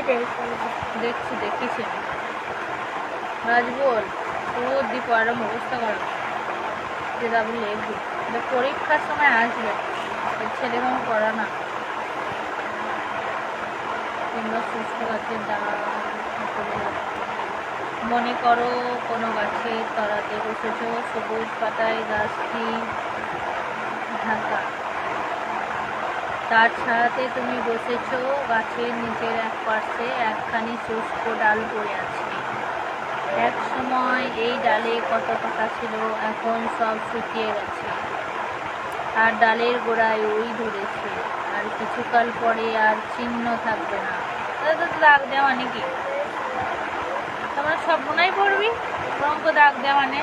দেখছি দেখিছি রাজবল ও দীপ আরাম অবস্থা করো যেটা আমি লিখবি পরীক্ষার সময় আসবে ছেলে কোনো করা না কিংবা সুস্থ গাছের ডাল মনে করো কোনো গাছের তলাতে বসেছ সবুজ পাতায় গাছটি ঢাকা তার ছায়াতে তুমি বসেছ গাছের নিচের এক পাশে একখানি শুষ্ক ডাল পড়ে আছে এক সময় এই ডালে কত পাতা ছিল এখন সব শুকিয়ে গেছে আর ডালের গোড়ায় ওই ধরেছে আর কিছুকাল পরে আর চিহ্ন থাকবে না দাগ দেওয়া মানে কি তোমরা সবগুলাই পড়বি রঙ দাগ দেওয়া মানে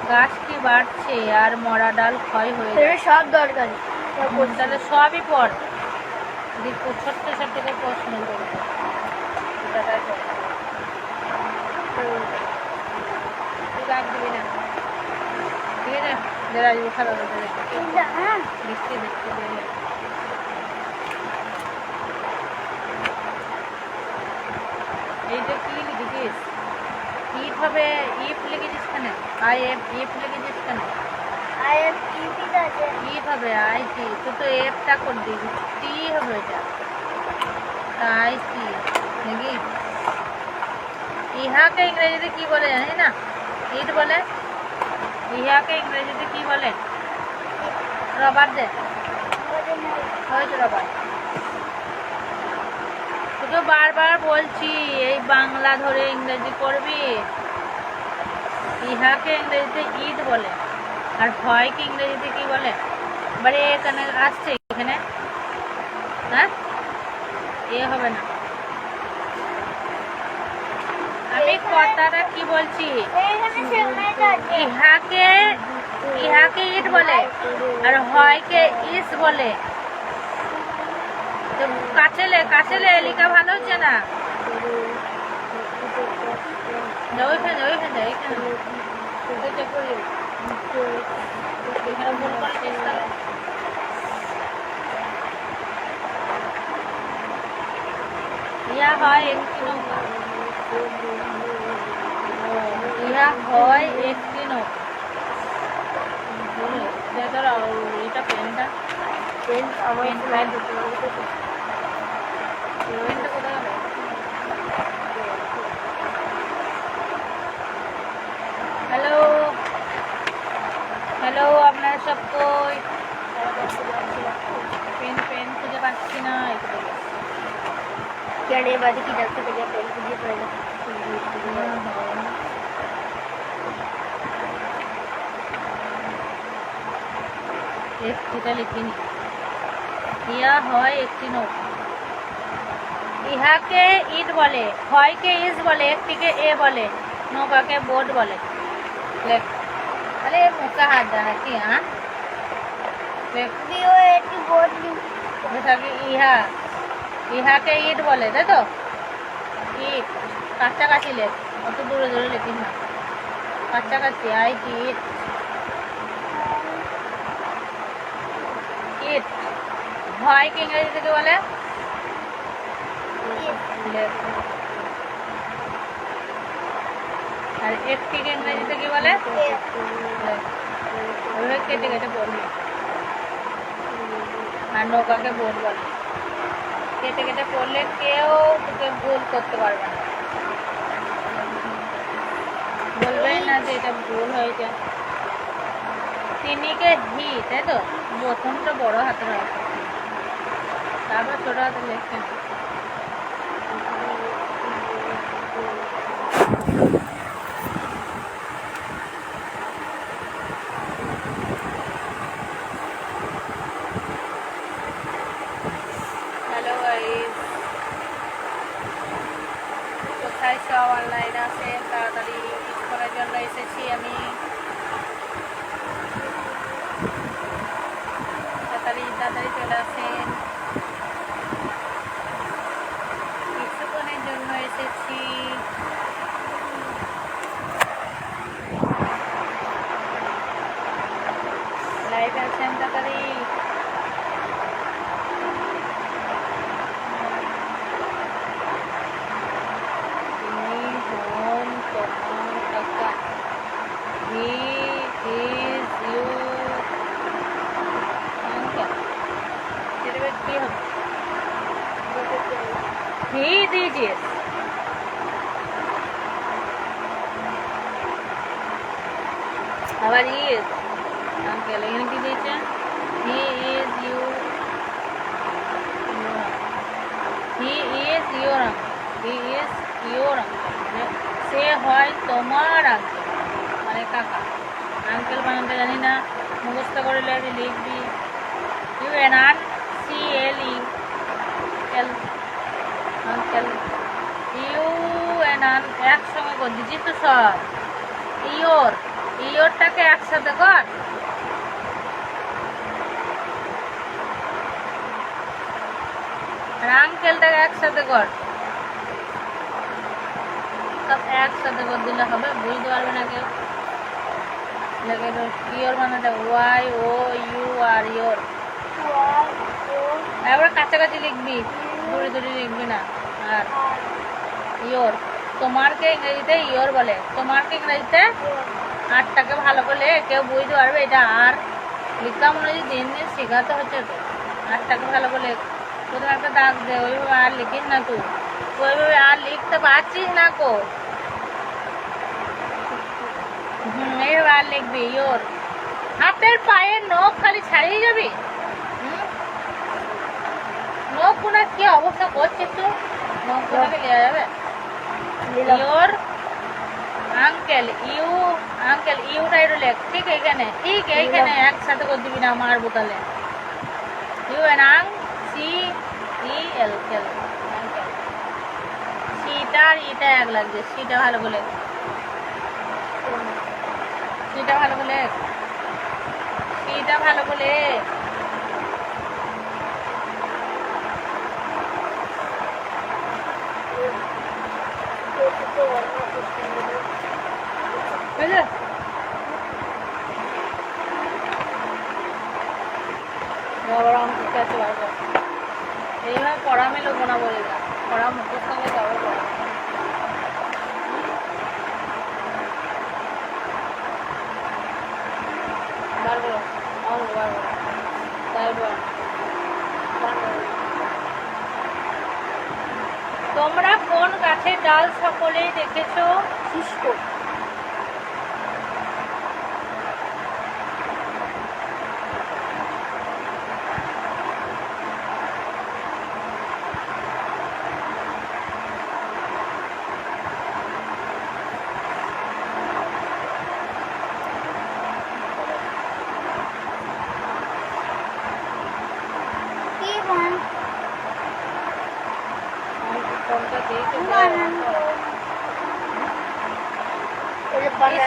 গাছটি বাড়ছে আর মরা ডাল ক্ষয় হয়ে যাচ্ছে সব দরকারি তাহলে সবই পড় ছোট্ট ছোট্ট করে প্রশ্ন করবে দাগ দিবি না ঠিক আছে যারা খারাপ দেখতে দেখতে এইটা কি লিখেছিস ইট হবে ইফ লিখেছিস কেন আই এফ ইফ লিখেছিস কেন ইফ হবে আই টি তুই তো এফটা করে দিবি টি হবে এটা আই টি নাকি ইহাকে ইংরেজিতে কি বলে জানিস না ইট বলে ইহাকে ইংরেজিতে কি বলে রবার দে হয়েছে রবার তোকে বারবার বলছি এই বাংলা ধরে ইংরেজি করবি ইহাকে ইংরেজিতে ইট বলে আর ভয়কে ইংরেজিতে কি বলে বারে এখানে আসছে এখানে হ্যাঁ এ হবে না আমি কথাটা কি বলছি ইহাকে ইহাকে ইট বলে আর হয়কে ইস বলে কাছেলে লিখা ভালো হচ্ছে না ওইখানে ওইখানে ইহা হয় একটি নৌকা ইহা হয় একটি নৌকা এটা পেনটা হ্যালো হ্যালো আপনারা সব কই পেন খুঁজে পাচ্ছি না বাদে কি ডাক্তার থেকে পেন খুঁজে পাই না একটিটা লিখিনি ইয়া হয় একটি নৌকা ইহাকে ইট বলে হয়কে ইস বলে একটিকে এ বলে নৌকাকে বোট বলে আরে মুখে হাত দেয় কি হ্যাঁ ইহা ইহাকে ইট বলে তাই তো ইট কাছাকাছি লেখ অত দূরে দূরে লেখিস না কাছাকাছি আই কি ইট ইট ভয়কে ইংরেজিতে কি বলে আর একটিকে ইংরেজিতে কি বলে কেটে কেটে বলবি আর নৌকাকে বোট বলে কেটে কেটে পড়লে কেউ তোকে ভুল করতে পারবে না বলবে না যে এটা ভুল হয়েছে তিনিকে হি তাই তো প্রথমটা বড় হাতের আছে তারপর ছোট হাতের লেখছেন হ্যালো গাইস কোথায় সব অনলাইন আছে তাড়াতাড়ি স্কুলের জন্য এসেছি আমি তাড়াতাড়ি চলে আসেন কিছুক্ষণের জন্য এসেছি লাইভ আছেন তাড়াতাড়ি আবার ইজ আঙ্কেল এখানে কি দিয়েছে he is you he is your he is your সে হয় তোমার আঙ্কেল মানে কাকা আঙ্কেল বানানটা জানি না মুখস্থ করে লিখবি ইউ এন আর সি এল ই এল আঙ্কেল ইউ এন আর একসঙ্গে কর দিচ্ছি তো সব ইয়োর ইয়োরটাকে একসাথে কর আর আঙ্কেলটাকে একসাথে কর সব একসাথে করে দিলে হবে বুঝতে পারবে না কেউ ইয়োর মানে Y O U R your এবার কাছাকাছি লিখবি দূরে দূরে লিখবি না আর ইয়োর তোমারকে ইংরেজিতে ইয়োর বলে তোমারকে ইংরেজিতে আরটাকে ভালো করে কেউ বুঝতে পারবে এটা আর লিখতাম মনে হয় দিন দিন শেখাতে হচ্ছে তো আরটাকে ভালো করে প্রথমে একটা দাগ দে ওইভাবে আর লিখিস না তুই ওইভাবে আর লিখতে পারছিস না কো এইভাবে আর লিখবি ইয়োর হাতের পায়ের নখ খালি ছাড়িয়ে যাবি নখ গুনা কি অবস্থা করছিস তুই নখ গুনাকে নেওয়া যাবে ইয়োর আঙ্কেল ইউটা একটু লেখ ঠিক এইখানে একসাথে করে দিবি না আমার বোতলে ইউ এন আং সি ই এল এল সিটা আর ইটা এক লাগছে সিটা ভালো করে সিটা ভালো করে সিটা ভালো করে বুঝলে এইভাবে পড়া আমি লোক না বলে না পড়া মুখস্থ হলে তবে পড়া বার করো বার করো তাই তোমরা কোন গাছের ডাল সকলেই দেখেছো শুষ্ক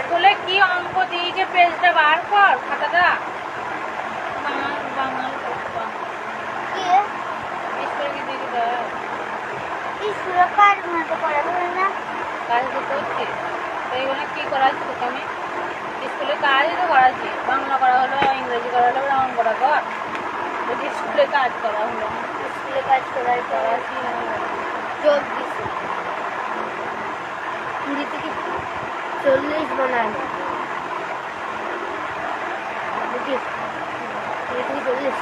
স্কুলে কি অঙ্ক দিয়েছে পেজটা বার কর খাতাটা স্কুলে কি দিয়েছে কাজ তো করছিস এইগুলো কি করাচ্ছি তোকে আমি স্কুলে কাজই তো করাচ্ছি বাংলা করা হলো ইংরেজি করা হলো অঙ্কটা কর যদি স্কুলে কাজ করা হলো স্কুলে কাজ করার করাচ্ছি যোগ দিছে 20 থেকে 40 বানায় দেখি 20 থেকে 40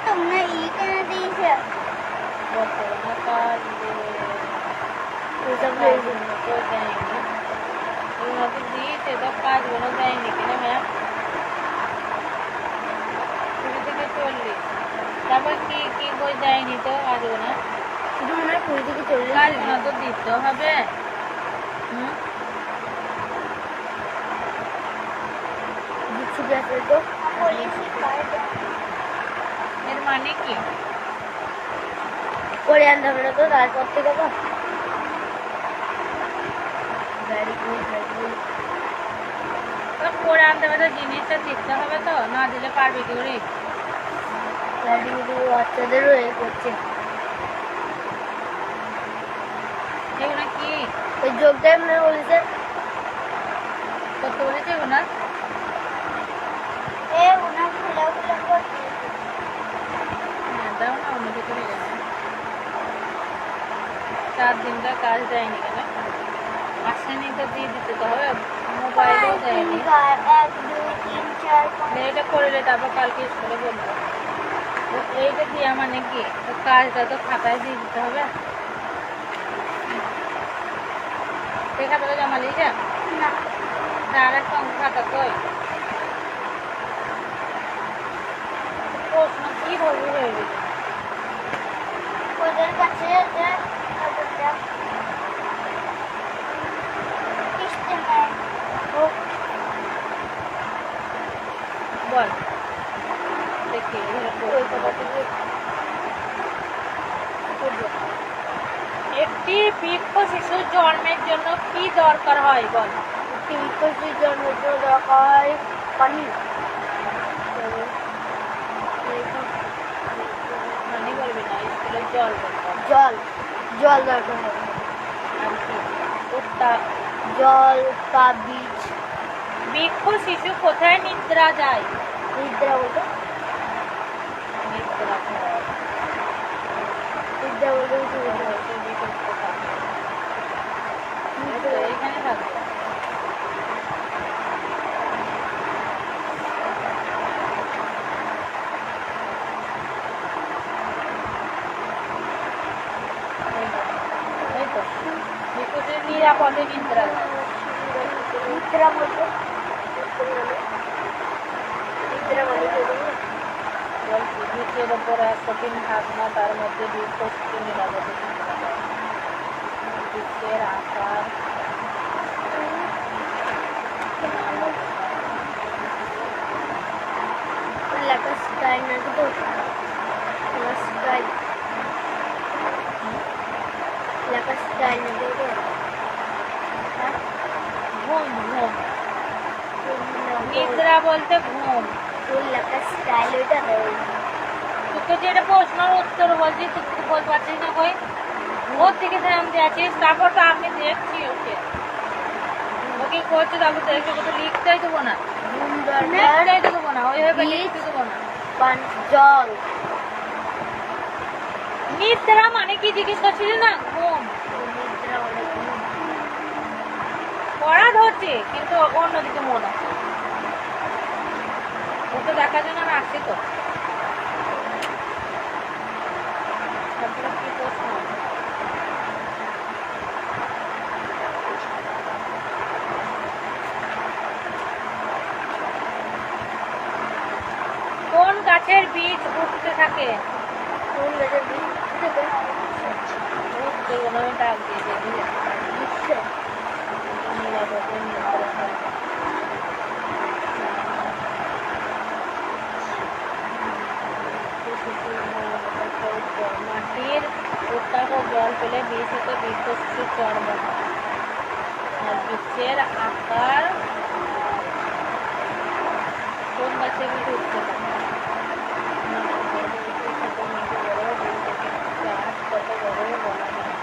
तुमने ई कहना दी है काज दिए तो काज गुलो जाएंगे कि ना मैम 20 থেকে 40 তারপর কি বই যায়নি তো কাজগুলো না শুধু মনে হয় 20 থেকে 40 কাজগুলো তো দিতে হবে দিচ্ছি ব্যাপারে তো বলেছি এর মানে কি করে আনতে হবে না তো তারপর থেকে তো ভেরি গুড তো করে আনতে হবে তো জিনিসটা দিতে হবে তো না দিলে পারবে কি করে ভেরি গুড বাচ্চাদেরও এ করছে এগুলো কি ওই যোগটাই মনে বলেছে করতে বলেছে এগুলো ওনার খেলাগুলো করছে দাও না অন্য কিছু হয়ে যাবে 4 দিনটা কাজ দেয়নি কেন আসেনি তো দিয়ে দিতে তো হবে মোবাইলও দেয়নি 1 2 3 4 5 এটা করলে তারপর কালকে স্কুলে বলবো এইটা দিয়া মানে কি কাজটা তো খাতায় দিয়ে দিতে হবে এই খাতাটা জমা দিয়েছে না তার একটা অঙ্ক খাতা কই প্রশ্ন কি বলবি ভেবে ওদের কাছে যে ওটা কিস্তি নেয় বল দেখি ওই কথা থেকে একটি বৃক্ষ শিশুর জন্মের জন্য কি দরকার হয় বল টিভির জন্মের জন্য দরকার হয় পানি পানি বলবি না স্কুলে জল দরকার জল জল দরকার হয় আর কি উত্তাপ জল বা বীজ বৃক্ষ শিশু কোথায় নিদ্রা যায় নিদ্রা বলতে নিদ্রা ঘর। নিদ্রা বলতে কিছু বোঝা যায় সে বিকল্প থাকে। এই তো এখানে থাকবে এই তো বৃক্ষটির নিরাপদে নিদ্রা যায়। নিদ্রা বলতে নিদ্রা মানে বলছি বৃক্ষের ওপর এক কঠিন ঢাকনা তার মধ্যে বৃক্ষ শিশু নিরাপদে নিদ্রা যায়। বৃক্ষের আকার লেখা স্কাই না তো স্কাই লেখা স্কাই না তো ঘুম ঘুম নিদ্রা বলতে ঘুম ফুল লেখা স্টাইল ওইটা দেয় তোকে যেটা প্রশ্নের উত্তর বলছি তুই বলতে পারছিস না কই ওর দিকে ধ্যান দিয়ে আছিস তারপর তো আমি দেখছি ওকে ওকে করছে তারপর দেখছি ওকে তো লিখতেই দেবো না ঘুম দরকার লিখতেই তো দেবো না ওইভাবে লিখতে দেবো না পান জল নিদ্রা মানে কি জিজ্ঞেস করছিলি না ঘুম নিদ্রা বলে ঘুম পড়া ধরছে কিন্তু অন্যদিকে মন আছে ওকে দেখার জন্য আমি আসছি তো তারপরে কি প্রশ্ন কোন গাছের বীজ উঠতে থাকে কোন গাছের বীজ থেকে উঠতে কোনো ডাক দিয়ে দিয়ে উঠছে নিরাপদে নিয়ন্ত্রণ করে। মাটির উত্তাপ ও জল পেলে বীজ হতে বৃক্ষ শিশুর জন্ম হয়। আর বৃক্ষের আকার কোন গাছের বীজ উঠতে পারে কত বড় বলা যায়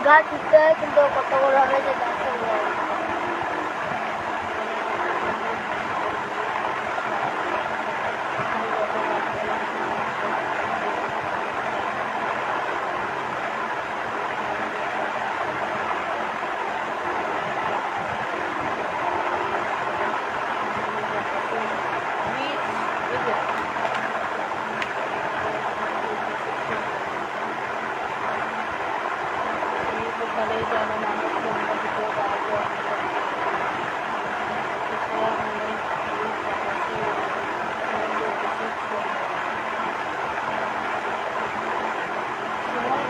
গাছ উঠতে হয় কিন্তু কত বড় হবে যে গাছ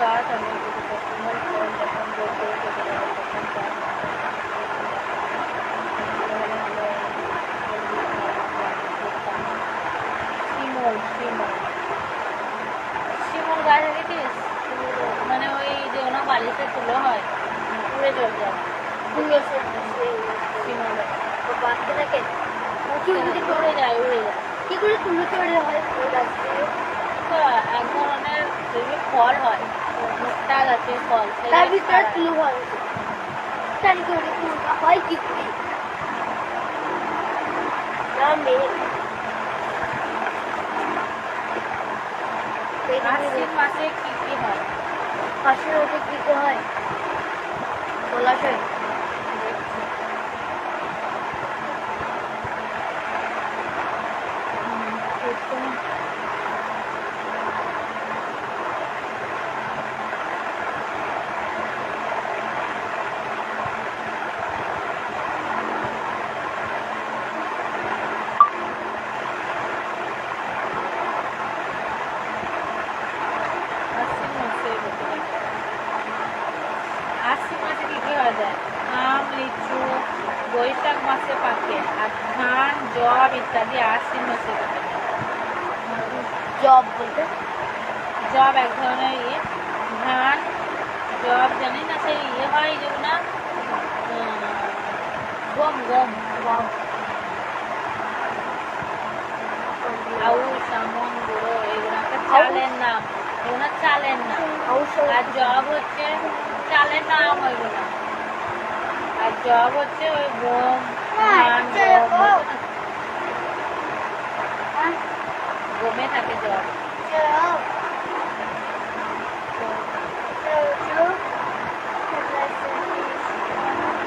গাছ আমি শিমল ফল যখন বলতে শিমল শিমল শিমল গাছ দেখেছিস মানে ওই যে ওনা বালিশে তুলো হয় উড়ে চলে যায় শিমল বাঁধতে থাকে উড়ে যায় উড়ে যায় কি করে তুলে চড়ে হয় ওই গাছ থেকে তো এক ধরনের যেগুলো ফল হয় মোটা গাছের ফল তার ভিতরে তুলো হয় তার করে তুলটা হয় কি করে না মেয়ে আশ্বিন মাসে কি কি হয় হাসির ওতে কি কি হয় জলাশয় বৈশাখ মাসে পাকে আর ধান জব ইত্যাদি আশ্বিন মাসে পাকে। জব বলতে জব এক ধরনের ধান জব জানি না সেই হয় যেগুলো না গম গম গম। আউশ আমন গুঁড়ো এগুলো একটা চালের নাম, এগুলো চালের নাম। আর জব হচ্ছে চালের নাম ওইগুলো। আর জব হচ্ছে ওই গম ধান গম গমে থাকে জব।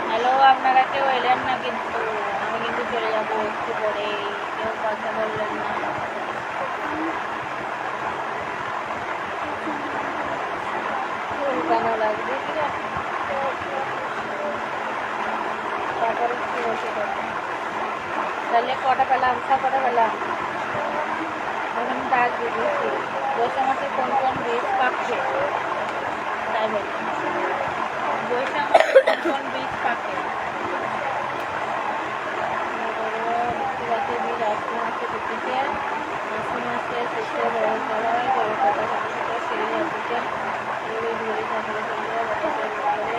হ্যালো, আপনারা কেউ এলেন না কিন্তু, আমি কিন্তু চলে যাবো একটু পরে, কেউ কথা বললেন না। কেন লাগবে ঠিক আছে, তারপরে কি বসে করবো। তাহলে কটা পেলাম, কটা পেলাম এখন ডাক দিয়েছি। বৈশাখ মাসে কোন কোন বীজ পাকছে তাই বলি। বৈশাখ মাসে কোন কোন বীজ পাকে? গাছের বীজ আশ্বিন মাসে পুঁতিতে, আশ্বিন মাসে শেষে বড় করা হয়, বড় কাটা ছোটো ছোটো সিঁড়ি হাতিতে এগুলি ধরে থাকলে চলবে বাতাসের ভিতরে।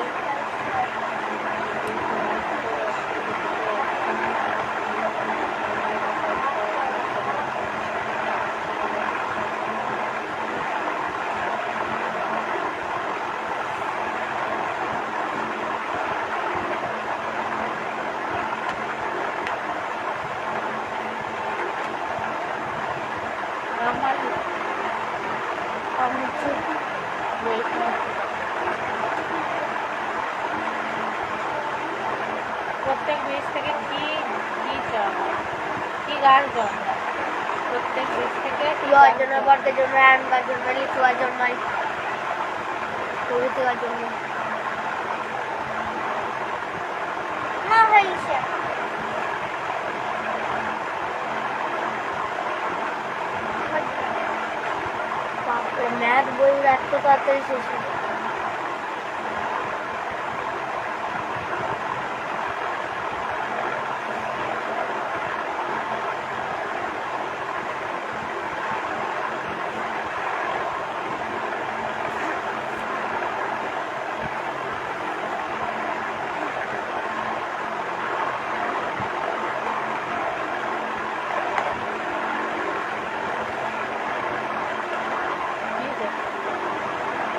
আমার প্রত্যেক বীজ থেকে কি কি জন্মায়, কি গাছ জন্মায়? প্রত্যেক বীজ থেকে কি গাছ জন্য জন্মায়? বর্গের জন্য আম গাছ জন্য লিচু গাছ জন্মায়, প্রভৃতি গাছ জন্মায়। না হয়েছে ম্যাথ বই এত তাড়াতাড়ি শেষ হয়ে যায়।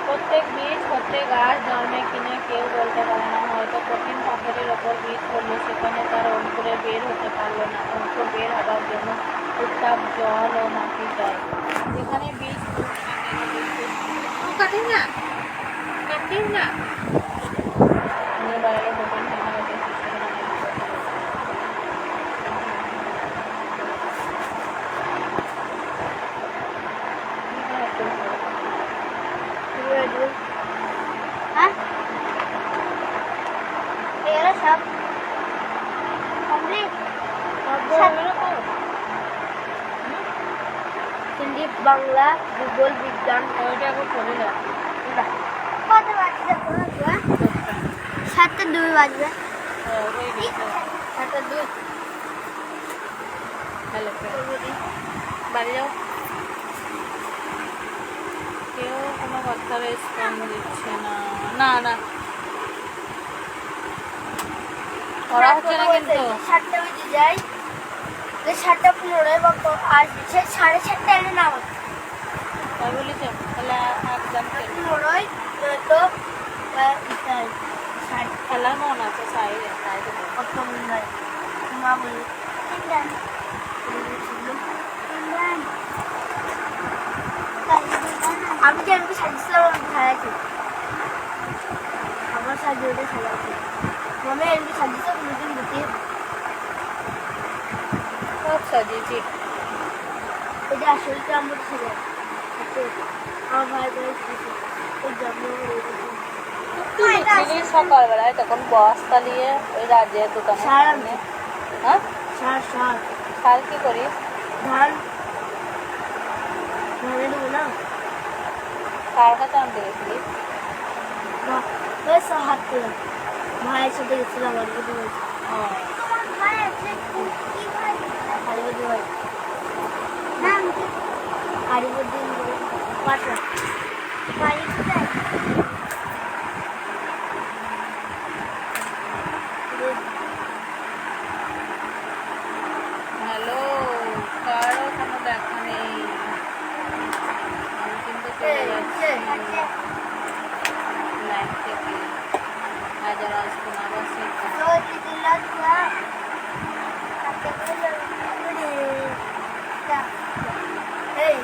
প্রত্যেক বীজ প্রত্যেক গাছ জন্মে কিনা কেউ বলতে পারে না। হয়তো কঠিন পাথরের ওপর বীজ পড়লো, সেখানে তার অঙ্কুরে বের হতে পারলো না। অঙ্কুর বের হবার জন্য উত্তাপ জল ও মাটি চাই। যেখানে বীজ কাটিস না কাটিস না বাইরে দোকান থেকে হ্যাঁ এগুলো সব কমপ্লিট। হিন্দি বাংলা ভূগোল বিজ্ঞান ওইটা এখন পড়ে যাবে। কত বাজবে? 7:02 বাজবে। হয়ে গেছে 7:02 হ্যালো বাড়ি যাও। কেউ কোনো কথা রেসপন্স দিচ্ছে না। না না করা হচ্ছে না কিন্তু। 7টা বেজে যায়, 7:15 বক্ত আসবে, 7:30 এলে নাম তাই বলেছে তাহলে একজনকে 15 তো খেলার মন আছে সাইডে সাইডে কত মনে হয় মা বলি আমি যে আমি সাজিয়েছিলাম আমি সাজাচ্ছি, আমার সাজিয়ে ওটা সাজাচ্ছি। মনে এমনি সাজিয়েছে কোনোদিন দিতে সব সাজিয়েছি। এটা আসলটা আমার সাজাই আমার ভাই বোনের ওই জন্ম সকালবেলায় তখন বস্তা নিয়ে ওই রাজের দোকানে সারানে হ্যাঁ সার সার সার কি করিস? ধান ধানে দেবো না কার কাছে আনতে গেছিলিস? ওই হাত করে ভাইয়ের সাথে গেছিলাম আর কি ও তোমার ভাই আছে কি ভাই হারিবুদ্দিন ভাই নাম কি হারিবুদ্দিন পাশে বাড়ি কোথায় হ্যালো, কারো কোনো দেখা নেই। আমি কিন্তু চলে যাচ্ছি লাইফ থেকে। হাজার আসবো না আবার সেটা। Hey,